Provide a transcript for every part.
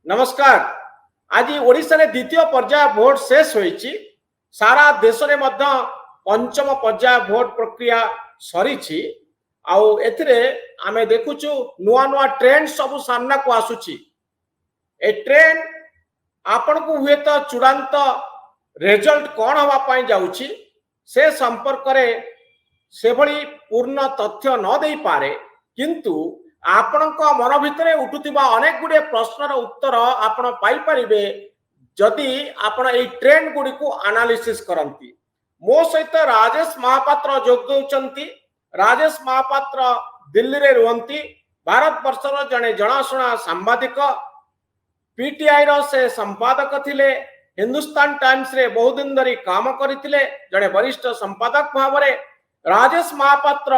नमस्कार। आज ओडिशा रे द्वितीय पर्याय भोट शेष होईची। सारा देश रे मध्य पंचम पर्याय भोट प्रक्रिया सरीची। आउ एथिरे आमे देखुछु नुआ नुआ ट्रेंड सब सामना को आसुची। ए ट्रेंड आपण को हुए तो चूड़ांत रिजल्ट कौन हवा पाई जाउची से संपर्क रे से भली पूर्ण तथ्य न देई पारे, किंतु आपणक मन भितर उठुथिबा अनेक गुडे प्रश्नर उत्तर आपण पाई परिबे जदि आपण ए ट्रेंड गुडी को एनालिसिस करंती। मो सहित राजेश महापात्र जोग दउचंती। राजेश महापात्र दिल्ली रे रुहंती। भारत वर्षर जने जणाशुना सांबादिक, पीटीआई रो से संपादक थिले। हिंदुस्तान टाइम्स रे बहुत दिन धरी काम करथिले। जने वरिष्ठ संपादक भावरे राजेश महापात्र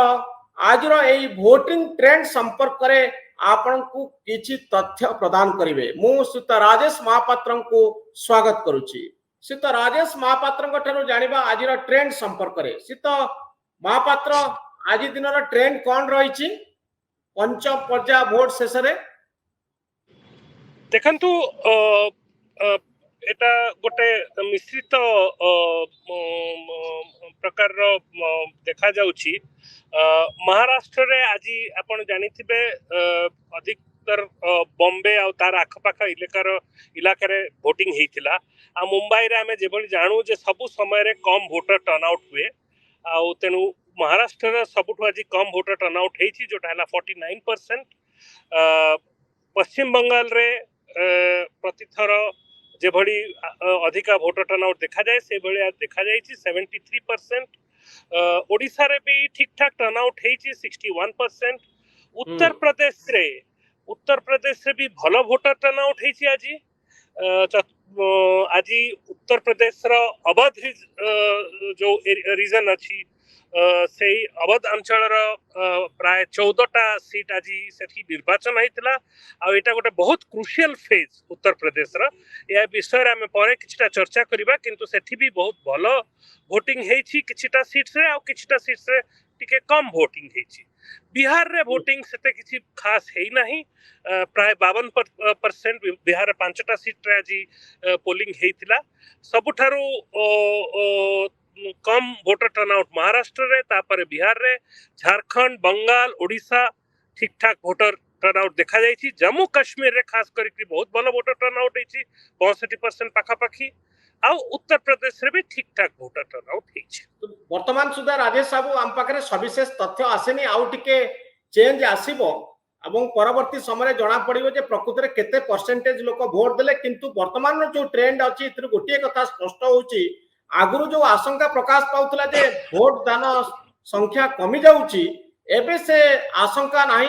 आज भोटिंग ट्रेंड संपर्क करे आपण को किछि तथ्य प्रदान करिवे। मु सीता राजेश महापात्र को स्वागत करुछि। सीता राजेश महापात्र ठारो जानिबा आज ट्रेंड संपर्क करे। सीता महापात्र आज दिन ट्रेंड कौन रही पंचम पर्याय भोट शेष रे देखंतु एटा गोटे मिश्रित प्रकार देखा जाउछि। महाराष्ट्र रे आज आपण जानिथिबे अधिकतर बॉम्बे आ तार आखपाख इलाका रे वोटिंग हेतिला। आ मुंबई रे हमें जेबली जानू जे सब समय रे कम वोटर टर्नआउट हुए। आ तेनु महाराष्ट्र रे सबुठ आज कम वोटर टर्नआउट हेछि जोटा हला 49%। पश्चिम बंगाल रे प्रतिथर जेभली अधिका वोटर टर्नआउट देखा जाए से भली देखा जाइछि 73%। ओडिशा रे भी ठीक ठाक टर्नआउट हेछि 61%। उत्तर प्रदेश रे भी भलो वोटर टर्नआउट हेछि आज उत्तर प्रदेश रो अवध जो रीजन अछि से अवध अंचल प्राय 14टा सीट आज सेठी निर्वाचन हेतिला। आ एटा गोटे बहुत क्रुशियल फेज उत्तर प्रदेश रो। या विषय रे हम परे किछटा चर्चा करिबा, किंतु सेठी भी बहुत भलो वोटिंग हेछि किछटा सीट्स रे। आ किछटा सीट्स रे टिके कम वोटिंग हेछि। बिहार रे वोटिंग सेते किछि खास हेइ नाही। प्राय 52% बिहार रे 5टा सीट रे आज पोलिंग हेतिला। सबुठारू कम वोटर टर्नआउट महाराष्ट्र रे, तापर बिहार रे, झारखंड, बंगाल, ओडिशा ठीक ठाक वोटर टर्नआउट देखा जाइछि। जम्मू कश्मीर रे खास करके बहुत भलो वोटर टर्नआउट हेछि 65% पाखापाखी। आ उत्तर प्रदेश रे भी ठीक ठाक वोटर टर्नआउट हेछि। तो वर्तमान सुधा राजेश साहब आम पाखरे सविशेष तथ्य आसेनी, आउ टिके चेंज आसीबो एवं परवर्ती समय जना पड़िबो जे प्रकृत रे केते परसेंटेज लोक वोट देले। किंतु वर्तमान जो ट्रेंड अछि इतिर गोटिए कथा स्पष्ट होउछि। आगुरु जो आशंका प्रकाश पाउतला जे वोट दान संख्या कमी जाउछि, एबे से आशंका नाही।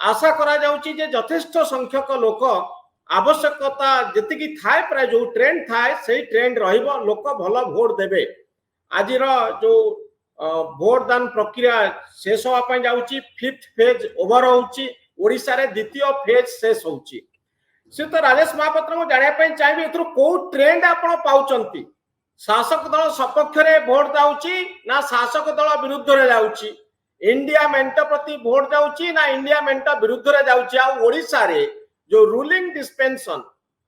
आशा करा जाउछि जे यथेष्ट संख्यक लोक आवश्यकता जतिकी थाए प्राय जो ट्रेंड थाए से ट्रेंड रहिबो, लोक भलो वोट देबे। आज जो वोट दान प्रक्रिया शेष होवा पय जाउछि, फिफ्थ फेज ओवर होउछि। ओडिशा रे द्वितीय फेज शेष होउछि। से तो राजेश महापात्र को जानिया पय चाहिबे एथरो को ट्रेंड आपण पाउचंती। शासक दल सपक्ष रे वोट जाउछि ना शासक दल विरुद्ध रे जाउछि? इंडिया मेंट प्रति वोट जाउछि ना इंडिया मेंट विरुद्ध रे जाउछि? आ ओडिशा रे जो रूलिंग डिस्पेंशन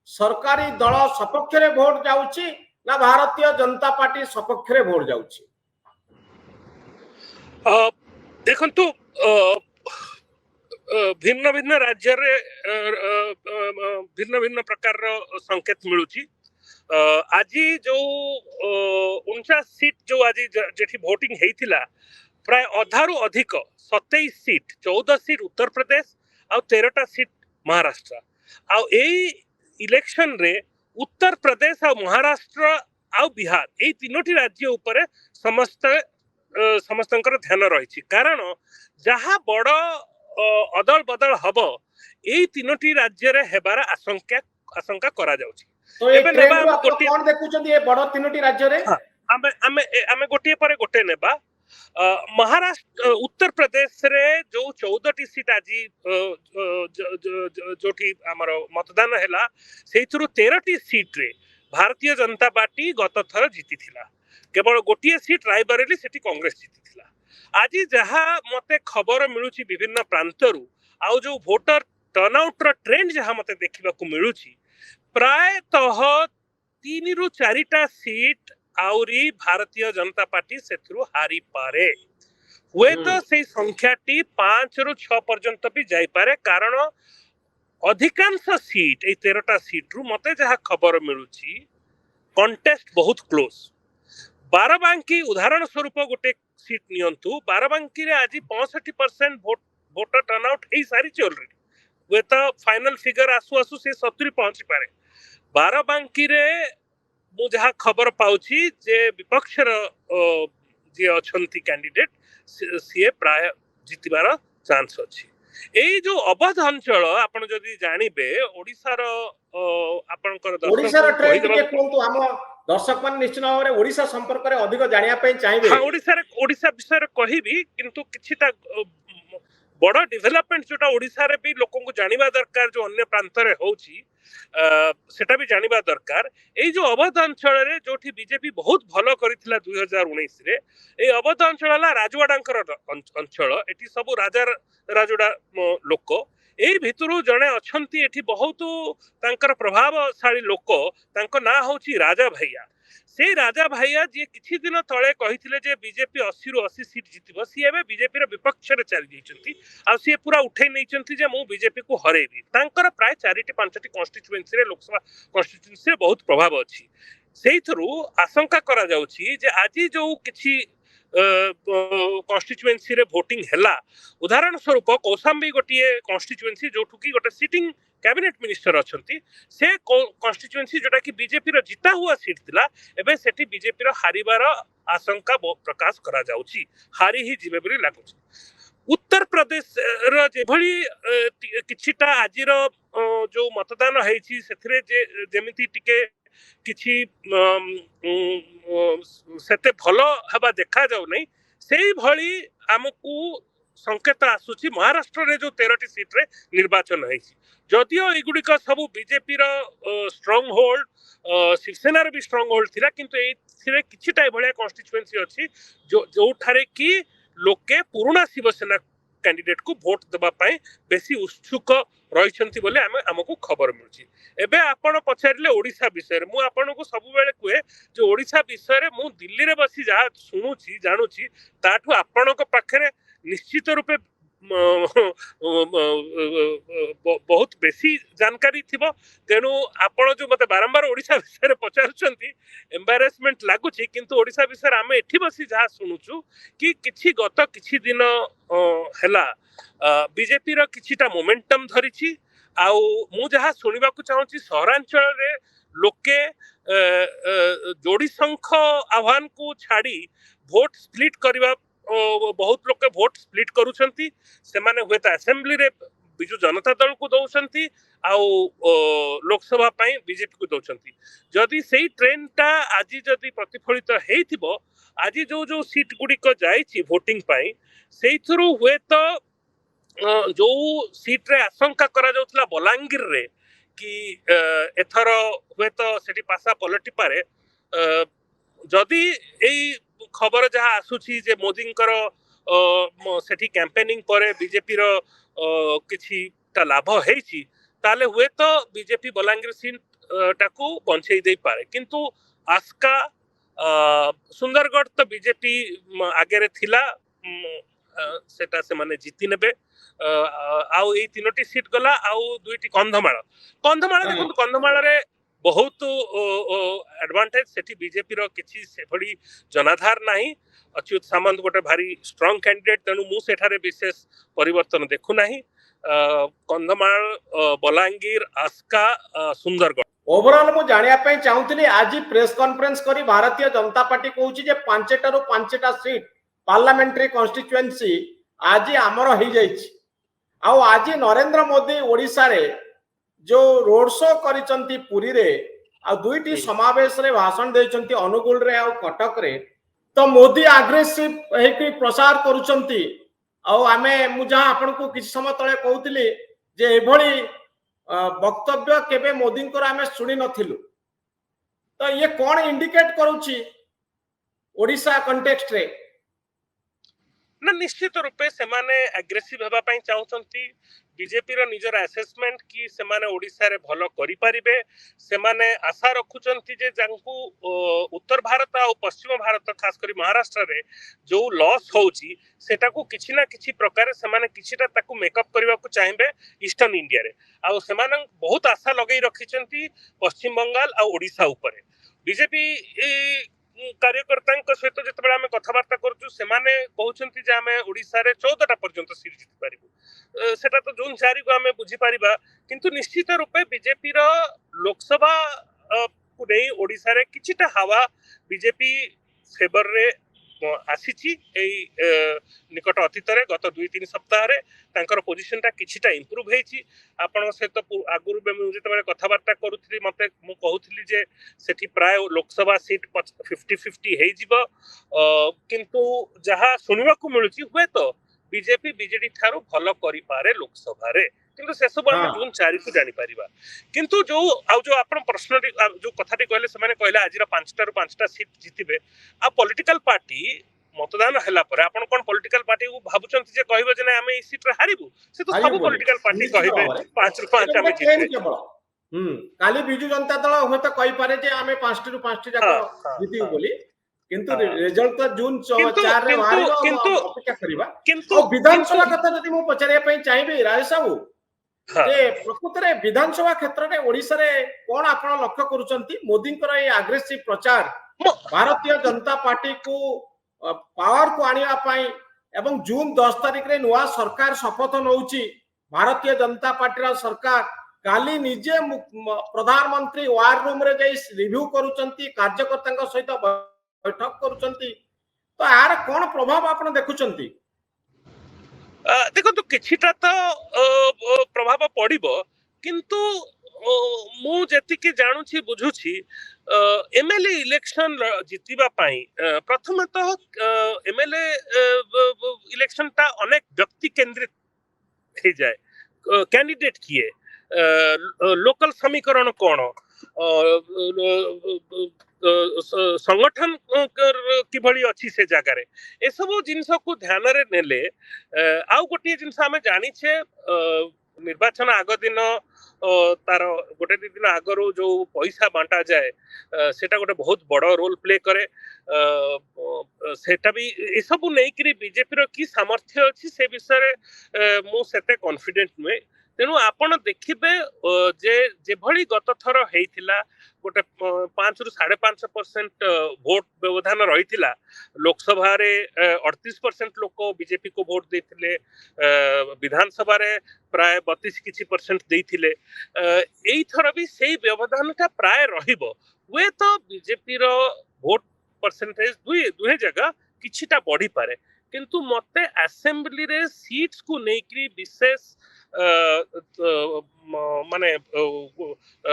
सरकारी दल सपक्ष रे वोट जाउछि ना भारतीय जनता पार्टी सपक्ष रे वोट जाउछि? देखंतु भिन्न भिन्न राज्य रे भिन्न भिन्न प्रकार संकेत मिलुछि। आज जो 49 सीट जो आज जेठी वोटिंग हेतिला प्राय अधारु अधिक 27 सीट 14 सीट उत्तर प्रदेश आ 13टा सीट महाराष्ट्र। आ एई इलेक्शन रे उत्तर प्रदेश आ महाराष्ट्र आ बिहार एई तीनोटी राज्य ऊपर समस्तंकर ध्यान रही। कारण जहा बड़ अदल बदल हबो एई तीनोटी राज्य रे हेबार आशंका करा जाउछि। तो ए ट्रेंड आप कोन देखुछन ये बड़ तीनोटी राज्य रे? आमे गोटिए परे गोटे नेबा। महाराष्ट्र उत्तर प्रदेश रे जो 14टी सीट आज जोठी हमर मतदान हैला सेइथुरु 13टी सीट रे भारतीय जनता पार्टी गत थर जीति थिला। केवल गोटिए सीट रायबरेली सेठी कांग्रेस जीति थिला। आज जहा मते खबर मिलुछि विभिन्न प्रांतरु आउ जो वोटर टर्नआउट रो ट्रेंड जहाँ मते देखा मिलूँ प्रायतः 3 ରୁ 4टा सीट आउरी भारतीय जनता पार्टी से हारी पारे हुए तो से संख्याटी 5 ରୁ 6 पर्यंत भी जाई पारे कारण अधिकांश सीट ए 13टा सीट रु मते जहाँ खबर मिलूँ कंटेस्ट बहुत क्लोज बाराबांकी उदाहरण स्वरूप गोटे सीट नियंतु बाराबांकी रे आज 65% वोटर टर्नआउट हो सारी ऑलरेडी वे तो फाइनल फिगर आसु आसु से 70 पहुंची पारे बाराबांकी रे मु जहाँ खबर पाउची जे विपक्ष जे अछंती कैंडिडेट सी प्राय जितबार चांस अछि एई जो अवध अंचल आपण जदि जानिबे ओडिसा रो आपनकर ओडिसा रो ट्रेंड के कोंतु हम दर्शक मान निश्चित भाव में ओडिसा संपर्क रे अधिक जानिया पे चाहिबे हां ओडिसा विषय रे कहिबी किंतु किछिटा बड़ डेवलपमेंट जोटा ओडिसा रे भी लोक को जानिबा दरकार जो अन्य प्रांत रे होउची सेटा भी जानिबा दरकार एई जो अवध अंचल रे जोठी बीजेपी बहुत भलो करिथिला 2019 रे ए अवध अंचल राजवाडांकर अंचल एठी सब राजा राजोडा लोक एई भितरु जणे अछंती एठी बहुत तांकर प्रभावशाली लोक तांको ना होची राजा भैया से राजा भैया जे किछि दिन तळे कहिथिले जे बीजेपी 80 ରୁ 80 सीट जितिबो सी एबे बीजेपी रे विपक्ष रे चली जैचंती आ सी पूरा उठै नैचंती जे मु बीजेपी को हरेबी तांकर प्राय 4टी 5टी कॉन्स्टिट्यूएंसी रे लोकसभा कॉन्स्टिट्यूएंसी रे बहुत प्रभाव अछि सेइथरु आशंका करा जाउछि जे आजि जो किछि कॉन्स्टिट्यूएंसी रे वोटिंग हैला उदाहरण स्वरूप कौशाम्बी गोटिए कॉन्स्टिट्यूएंसी जोठु की गोटे सिटिंग कैबिनेट मिनिस्टर अछंती से कॉन्स्टिट्यूएंसी जोटा कि बीजेपी रो जीता हुआ सीट थिला एबे सेठी बीजेपी रो हारिबार आशंका प्रकाश करा जाउछि हारी ही जिबे बोली लागुछि उत्तर प्रदेश रो जे भली किछिटा आजिर जो मतदान हेछि सेथिरे जे जेमिति टिके किछि सेते भलो हबा देखा जाउ नै सेही भली हमकु संकेत आसुछि महाराष्ट्र रे जो 13टी सीट रे निर्वाचन हेछि जदियो एगुडिक सब बीजेपी रो स्ट्रांग होल्ड शिवसेना रे भी स्ट्रांग होल्ड थिला किंतु एथिरे किछिटा भलिया कॉन्स्टिट्यूएंसी अछि जो ठारे की लोके पुराना शिवसेना कैंडिडेट को वोट देबा पई बेसी उत्सुक रहिछंती बोले हमकु खबर मिलुछि एबे आपण पछारिले ओडिसा विषय रे मु आपनको सब बेले कुए जे ओडिसा विषय रे मु दिल्ली रे बसी जा सुनुछि जानुछि ताठु आपणक पाखरे निश्चित रूपे बहुत बेसी जानकारी थिबो तेनु आपण जो मते बारंबार ओडिसा विषय रे पचारुछंती एम्बारेसमेंट लागुछि किंतु ओडिसा विषय रे आमे एठी बसी जा सुनुछु कि किछि गत किछि दिन हैला बीजेपी रो किछिटा मोमेंटम धरिछि आउ मु जहा सुनिबा को चाहूछि सहरांचल रे लोके जोड़ी संख आह्वान को छाड़ी वोट स्प्लिट करबा बहुत लोग वोट स्प्लिट करूछंती से माने हुएता असेंबली रे बिजु जनता दल को दउछंती आउ लोकसभा पई बीजेपी को दउछंती जदी सेही ट्रेंड ता आजि जदी प्रतिफलित हेइथिबो आजि जो जो सीट गुडी को जाईछि वोटिंग पई सेइथरु हुएता जो सीट रे आशंका करा जाउतला बलांगीर रे कि एथर हुएता सेठी पासा पलटि पारे जदी एई खबर जहाँ आसुची जे मोदींकर सेठी कैंपेनिंग परे बीजेपी रो किछिटा लाभ हेछि ताले हुए तो बीजेपी बलांगीर सीट टाकू बंचेई दे पारे किंतु आस्का सुंदरगढ़ तो बीजेपी आगे रे थिला सेटा से माने जीति नेबे आउ ए 3टी सीट गला आउ 2टी कंधमाल देखो कंधमाल रे बहुत एडवांटेज सेठी बीजेपी रो किछि से भली जनाधार नाही अच्युत सामंत गोटे भारी स्ट्रांग कैंडिडेट तेनु मु सेठारे विशेष परिवर्तन देखु नाही कंधमाल बलांगीर आस्का सुंदरगढ़ ओवरऑल मु जानिया पे चाहूतली आज प्रेस कॉन्फ्रेंस करी भारतीय जनता पार्टी कहूची जे 5टारू 5टा सीट पार्लियामेंट्री कॉन्स्टिट्यूएंसी आज आमर हो जाइछि आ आज नरेंद्र मोदी ओडिसा रे जो रोड शो करिसंती पुरी रे आ 2टी समावेश रे भाषण देइसंती अनुगुल रे आ कटक रे तो मोदी अग्रेसिव हेकि प्रचार करूसंती आ आमे मु जहां आपन को किछ समय तळे कहउतली जे एभली वक्तव्य केबे मोदींकर आमे सुनी नथिलु तो ये कौन इंडिकेट करूची ओडिसा कॉन्टेक्स्ट रे ना निश्चित रूपे से माने एग्रेसिव हेबा पई चाहउछंती बीजेपी रो निजर असेसमेंट कि से माने ओडिसा रे भलो करि परिबे से माने आशा रखुचंती जे जांकू उत्तर भारत आ पश्चिम भारत खास करी महाराष्ट्र रे जो लॉस होउची सेटा को किछि ना किछि प्रकार से माने किछिटा ताकू मेकअप करबा को चाहेबे ईस्टर्न इंडिया रे आ से माने बहुत आशा लगै रखिचंती पश्चिम बंगाल आ ओडिसा ऊपर बीजेपी कार्यकर्ता सहित जिते आम कथबार्ता करूँ से कहते जे आम ओडिशा रे 14टा पर्यंत सीट जीति पारिबु सेटा तो जून 4 को आम बुझी किंतु निश्चित रूपे बीजेपी रो लोकसभा को नहीं ओडिशा रे किछिटा हवा बीजेपी फेवर रे आसीची निकट अतीत रे गत 2-3 सप्ताह रे तांकर पोजीशन टा किछिटा इंप्रूव हेची आपण सहित आगुरु जेते कथबार्ता करूथली मते मु कहूथली जे सेठी प्राय लोकसभा सीट 50-50 हेई जिवो किंतु जहा सुनिबा को मिलुची हुए तो बीजेपी बीजेडी थारु भलो करि पारे लोकसभा रे किंतु से सब हम जून 4 को जानि परिबा किंतु जो आपण प्रश्न जो कथाटी कहले से माने कहले आज 5टा रु 5टा सीट जीतिबे आ पॉलिटिकल पार्टी मतदान हला पर आपण कोन पॉलिटिकल पार्टी को भाबुचंती जे कहबे जे हम ए सीट रे हारिबु से तो सब पॉलिटिकल पार्टी कहबे 5 रु 5 हम जीतिबे काली बिजू जनता दल होय तो कहि पारे जे हमें 5टी रु 5टी जाक जीतिबु बोली किंतु रिजल्ट तो जून 4 रे बाहर किंतु अपेक्षा करबा किंतु विधानसभा कथा जदि मु पचारे पई चाहिबे राजेश बाबू जे प्रकृत रे विधानसभा क्षेत्र रे ओडिसा रे कोन आपण लक्ष्य करूचंती मोदी कर ए एग्रेसिव प्रचार भारतीय जनता पार्टी को पावर को आनिया पाई एवं जून 10 तारिख रे नुआ सरकार शपथ नउची भारतीय जनता पार्टी रा सरकार काली निजे प्रधानमंत्री वार रूम रे जाई रिव्यू करूचंती कार्यकर्ता सहित बैठक करूचंती तो यार कोन प्रभाव आपण देखुचंती देखो तो किछिटा तो प्रभाव पड़िबो किंतु मु जेति के जानुछि बुझुछि एमएलए इलेक्शन जितिबा पई प्रथम तो एमएलए इलेक्शन ता अनेक व्यक्ति केंद्रित हे जाय कैंडिडेट किए लोकल समीकरण कोन संगठन किभली अच्छी से जगार ए सब जिनस को ध्यान रे नेले आउ गोटे जिनस आमे जानी छे निर्वाचन आग दिन तार गोटे दिन आगरो जो पैसा बांटा जाए सेटा गोटे बहुत बड़ रोल प्ले करे सेटा भी ए सब नै करी बीजेपी रो की सामर्थ्य अछि से विषय मु सेते कॉन्फिडेंट नुए तेणु आपण देखिबे जे जेभली गत थर हेइथिला गोटे 5 रु 5.5% वोट व्यवधान रहिथिला लोकसभा रे 38% लोक बीजेपी को वोट देथिले विधानसभा रे प्राय 32 किछि परसेंट देथिले एई थर भी सेही व्यवधानटा प्राय रहिबो वे तो बीजेपी रो वोट परसेंटेज दुहे जगह किछिटा बढ़ी पारे किंतु मते असेंबली रे सीट्स को नेकरी विशेष माने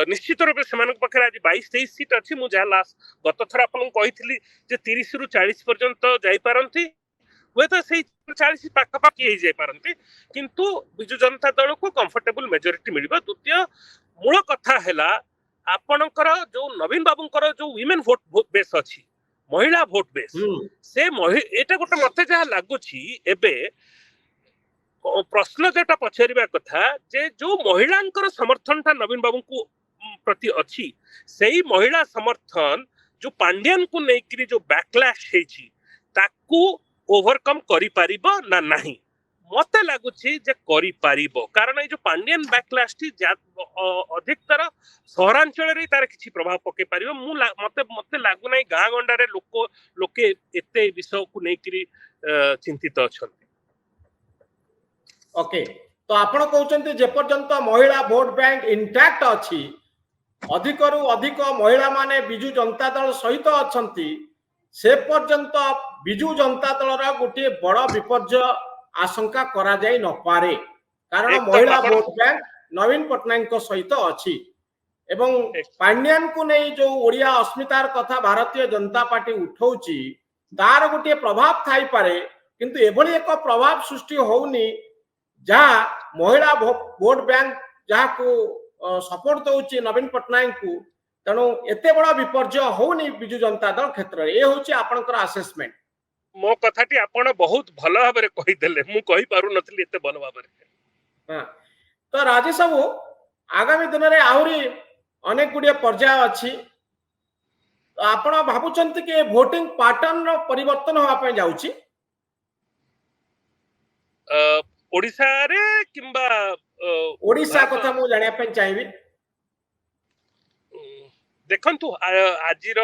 निश्चित रूप से पाखे आज 22-23 सीट अच्छी मुझे लास्ट गत थर आपन कही जे 30 रु 40 पर्यंत जाई पारंती हुए तो से 40 पाखापाखि हो जाई पारंती किंतु बिजु जनता दल को कंफर्टेबल मेजॉरिटी मिलिबा द्वितीय मूल कथा हैला आपनकर जो नवीन बाबूंकर जो विमेन वोट बेस अछि महिला वोट बेस से एटा गोटे मते जहा लागुछि एबे प्रश्न जेटा पचारिबा कथा जे जो महिलांकर समर्थन ता नवीन बाबू को प्रति अछि सेही महिला समर्थन जो पांड्यन को नेकरी जो बैकलैश हेछि ताकू ओवरकम करि पारिबो ना नाही मते लागुछि जे करि पारिबो कारण ए जो पांड्यन बैकलैश टी अधिकतर सहरांचल रे तार किछि प्रभाव पके पारिबो मते लागु नै गां गंडा रे लोके एते विषय को नेकरी चिंतित अछन ओके तो आपण कहउचंती जे पर्यंत महिला वोट बैंक इंटैक्ट अछि अधिक रु अधिक महिला माने बिजू जनता दल सहित अछंती से पर्यंत बिजू जनता दल रा गोटे बड़ विपर्य आशंका करा जाय न पारे कारण महिला वोट बैंक नवीन पटनायक को सहित अछि एवं पांड्यान को नै जो ओडिया अस्मितार कथा भारतीय जनता पार्टी उठौची तार गोटे प्रभाव थाई पारे किंतु एभली एक प्रभाव सृष्टि होउनी जहाँ महिला वोट बैंक जहाँ को सपोर्ट दौची नवीन पटनायक को तेणु एते बड़ा विपर्य होनी बिजू जनता दल क्षेत्र में ये हूँ आपनकर असेसमेंट मो कथाटी आपण बहुत भल भाबरे कहिदेले मु कहि पारु नथली एते भल भाबरे। हाँ। तो राजेश बाबू आगामी दिन में आहरी अनेक गुड़िया पर्याय अच्छी तो आपण भावुंट कि भोटिंग पैटर्न रो परिवर्तन होगा जाऊँगी ओडिसा रे किंबा ओडिशा कथा मु जानिया पे चाहिबी। देखंतु आजिर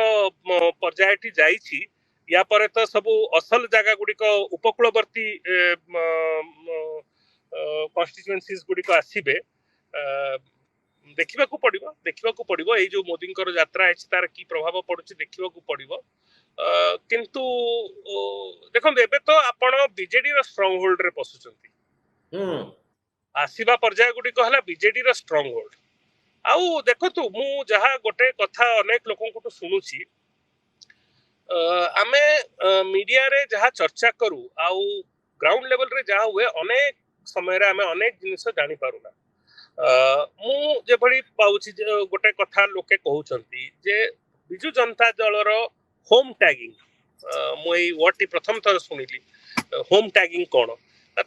पर्यायटी जाइछि या पर तो सब असल जगह गुड़िक उपकूलवर्ती कन्स्टिट्युएंसीज गुड़िक आसीबे देखा पड़ो ये जो मोदी यात्रा है तार की प्रभाव पड़ुछि देखा पड़ो किंतु देखो एबे तो आपण बीजेडी रो स्ट्रांग होल्ड रे पसुचंती आसीबा पर्याय गुड़िक हला बीजेडी रो स्ट्रांग होल्ड आउ देखतु मु जहा गोटे कथा अनेक लोकन को सुनुछि आमे मीडिया रे जहा चर्चा करू आउ ग्राउंड लेवल रे जहा हुए अनेक समय रे आमे अनेक जिनिस जानि पारुना मु जे भली पाउछि गोटे कथा लोके कहउचंती जे बिजु जनता दल रो होम टैगिंग मु एई वर्ड टी प्रथम थर सुनिली होम टैगिंग कोन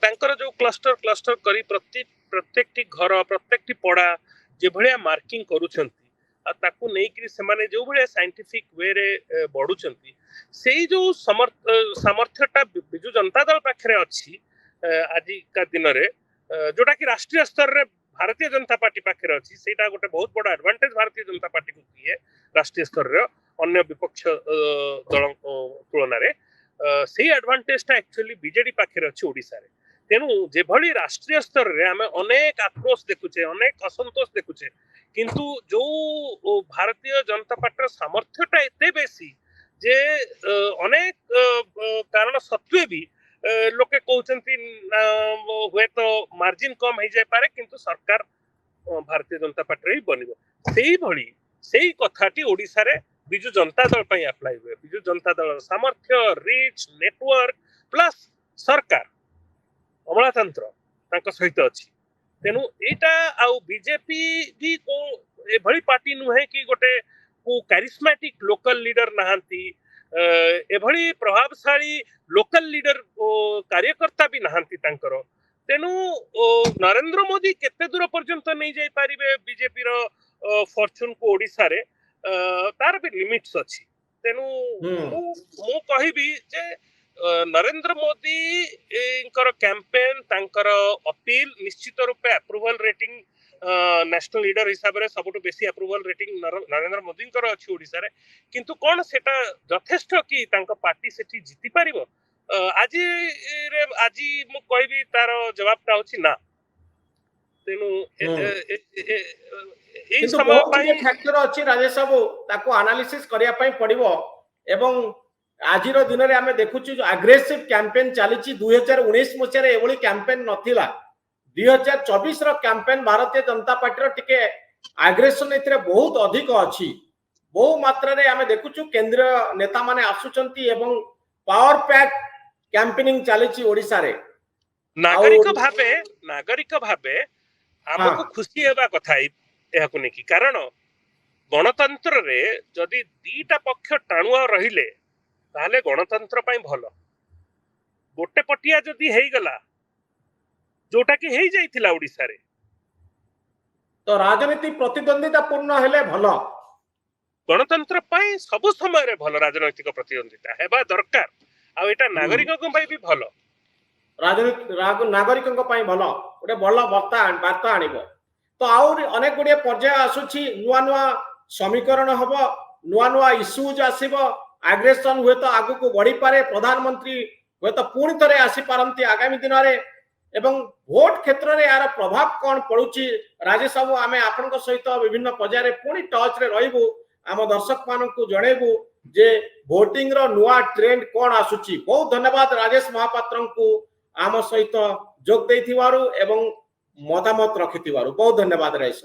तांकर जो क्लस्टर करी प्रत्येकटी घर प्रत्येकटी पड़ा जे भलिया मार्किंग करूछंती आ ताकू नै कि से माने जो भलिया साइंटिफिक वे रे बढ़ुछंती सेई जो सामर्थ्यटा बिजु जनता दल पाखरे अछि आजि का दिन रे जोटा कि राष्ट्रीय स्तर रे भारतीय जनता पार्टी पाखरे अछि सेटा गोटे बहुत बड़ एडवांटेज भारतीय जनता पार्टी को दिए राष्ट्रीय स्तर रे अन्य विपक्ष दल तुलना रे सेई एडवांटेजटा एक्चुअली बीजेडी पाखरे अछि ओडिसा रे तेणु जे भली राष्ट्रीय स्तर रे आमे अनेक आक्रोश देखुचे अनेक असंतोष देखुचे किंतु जो भारतीय जनता पार्टी सामर्थ्यटा एते बेसी जे अनेक कारण सत्वे भी लोके कहउचंती हुए तो मार्जिन कम हो जाय पारे किंतु सरकार भारतीय जनता पार्टी रे बनिबो सेही भली सेही कथाटी ओडिसा रे बिजु जनता दल पई अप्लाई हुए बिजु जनता दल सामर्थ्य रीच नेटवर्क प्लस सरकार अमलातंत्र तांको सहित अछि तेनु एटा आउ बीजेपी भी को ए भली पार्टी नुहे कि गोटे को कैरिस्मेटिक लोकल लीडर नहांती ए भली प्रभावशाली लोकल लीडर कार्यकर्ता भी नहांती तांकर तेनु नरेंद्र मोदी केते दूर पर्यंत नहीं जाई पारिबे बीजेपी रो फॉर्च्यून को ओडिसा रे तार भी लिमिट्स अछि तेनु मु कहिबी जे नरेंद्र मोदी इंकर कैंपेन तांकर अपील निश्चित रूपे अप्रूवल रेटिंग नेशनल लीडर हिसाब रे सबटु बेसी अप्रूवल रेटिंग नरेंद्र मोदी इंकर अछि ओडिसा रे किंतु कोन सेटा यथेष्ट कि तांका पार्टी सेठी जीति पारिबो आज मु कहबी तार जवाबटा होछि ना तेनु ए समय पई फैक्टर अछि राजेश बाबू ताको एनालिसिस करिया पई पड़िबो एवं आजिर दिन में आम देखु आग्रेसिव कैंपेन चली 2019 मसीह एभली कैंपेन नथिला 2024 रो कैंपेन भारतीय जनता पार्टी टिके आग्रेसन एथिरे बहुत अधिक अछि बहु मात्रा रे आम देखु केंद्रीय नेता माने आसुचंती एवं पावर पैक कैंपेनिंग चली ओडिसा रे नागरिक भाबे हमको खुशी हेबा कथा एहाकु नेकी कारण गणतंत्र रे जदि दीटा पक्ष टाणुआ रहिले ताले गणतंत्र पाई भल गोटे पटिया जदि हेई गला जोटा कि हेई जाइथिला ओडिसा रे तो राजनीति प्रतिद्वंदिता पूर्ण हेले भल गणतंत्र पाई सब समय रे भल राजनैतिक प्रतिद्वंदिता हेबा दरकार आ एटा नागरिक को पाई भी भल राजनीति नागरिक को पाई भल ओटे भल वार्ता आनिबो तो आउर अनेक गुडे पर्याय आसुची नुवा नुवा समीकरण हबो नुवा नुवा इश्यूज आसीबो आग्रेसन हुए तो आगु को बढ़ी पारे प्रधानमंत्री हुए तो पुणी थे आसी पारंती आगामी दिन में एवं भोट क्षेत्र में यार प्रभाव कौन पड़ुची राजेश बाबू आम आपण सहित विभिन्न पर्याय पुणी टच रे रहिबु आम दर्शक मानक जनइबु जे भोटिंग रो नुआ ट्रेंड कौन आसुची बहुत धन्यवाद राजेश महापात्र को आम सहित जोग देथिवारु एवं मतामत रखिथिवारु बहुत धन्यवाद राजेश।